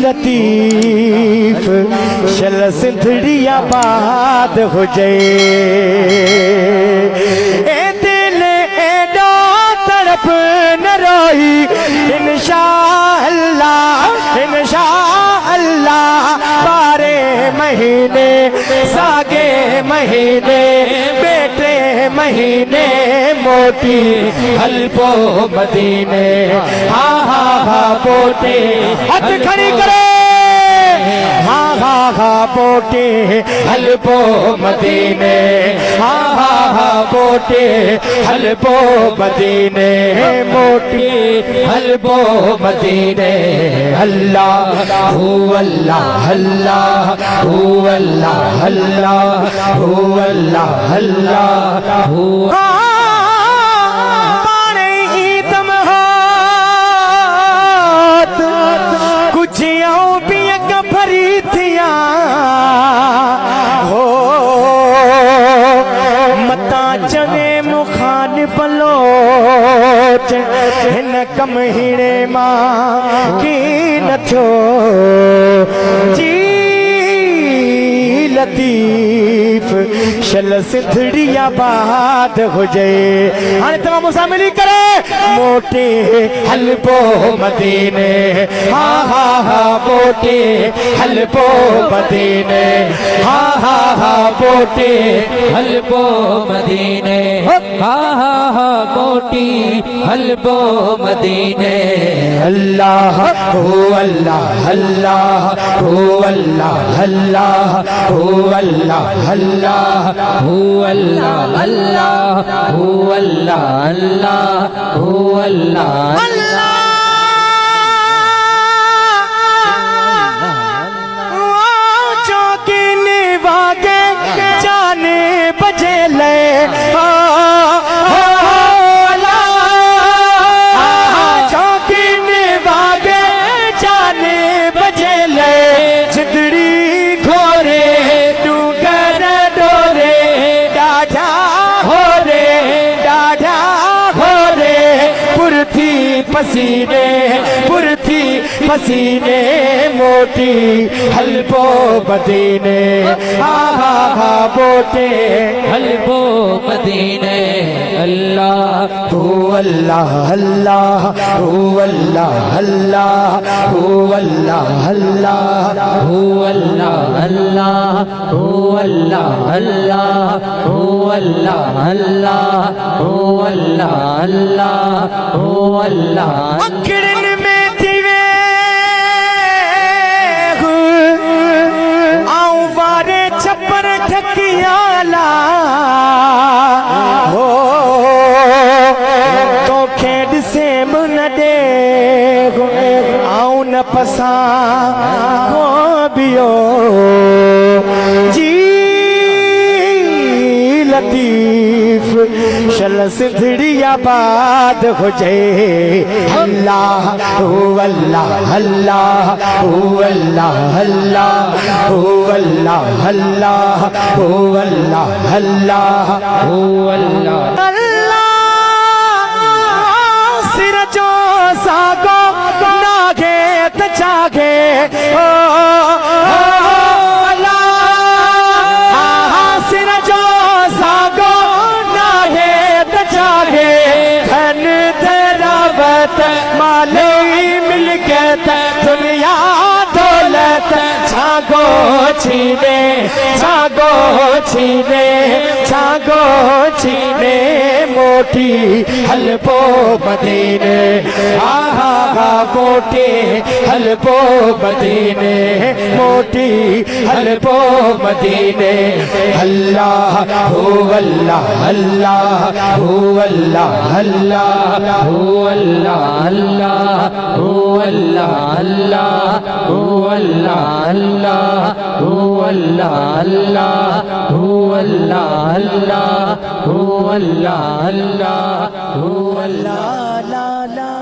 लतीफ शल सिंधड़िया बात हो जाए ए दिल एडो तड़प न रोई इंशाअल्लाह बारे महीने सागे महीने बेटे महीने मोटी हल्पो मदीने हा पोटे हाथ खड़ी करे हा पोटे हल्पो मदीने हा पोटे हल्पो मदीने मोटी हल्पो मदीने अल्लाह हू अल्लाह अल्लाह हू अल्लाह अल्लाह हू अल्लाह अल्लाह हू हिन कम हीणे मां की नथो जी लतीफ शल सिंधड़िया बात हो जाए हाणे तमाम मूंसां मिली करे मोटे हलपो मदीने हा मोटे हलपो मदीने हा मोटे हलपो मदीने हा मोटी हलपो मदीने अल्लाह हो अल्लाह अल्लाह हो अल्लाह अल्लाह हो अल्लाह अल्लाह हो अल्लाह अल्लाह हो अल्लाह अल्लाह हो अल्लाह अल्लाह चौकीने वागे जाने बजे ले पसीने पुरथी पसीने मोटी हल्पो मदीने हा बोटे हल्पो मदीने अल्लाह हू अल्लाह अल्लाह हू अल्लाह अल्लाह हू अल्लाह अल्लाह हू अल्लाह अल्लाह हू अल्लाह अल्लाह हू अल्लाह अल्लाह हू अल्लाह अल्लाह हू अल्लाह अखड़न में थीवे आऊं वारे छपर ठकियाला हो तो खेड से मन दे आऊं न पसा हो बियो जी लतीफ शल सिंधड़िया बात हो जाए अल्लाह हू अल्लाह अल्लाह हू अल्लाह अल्लाह हू अल्लाह अल्लाह हू अल्लाह अल्लाह हू अल्लाह अल्लाह सिर जो सागो नागे तचागे माले मिल के दुनिया दौलत छागो छीने छागो छीने छागो छीने मो मोटी हलबो मदीने आहा हा मोटी हलबो मदीने मोटी हलबो मदीने अल्लाह हू अल्लाह अल्लाह हू अल्लाह अल्लाह हू अल्लाह अल्लाह हू अल्लाह अल्लाह हू अल्लाह अल्लाह हू अल्लाह अल्लाह हू अल्लाह अल्लाह हू अल्लाह अल्लाह हू अल्लाह ला ला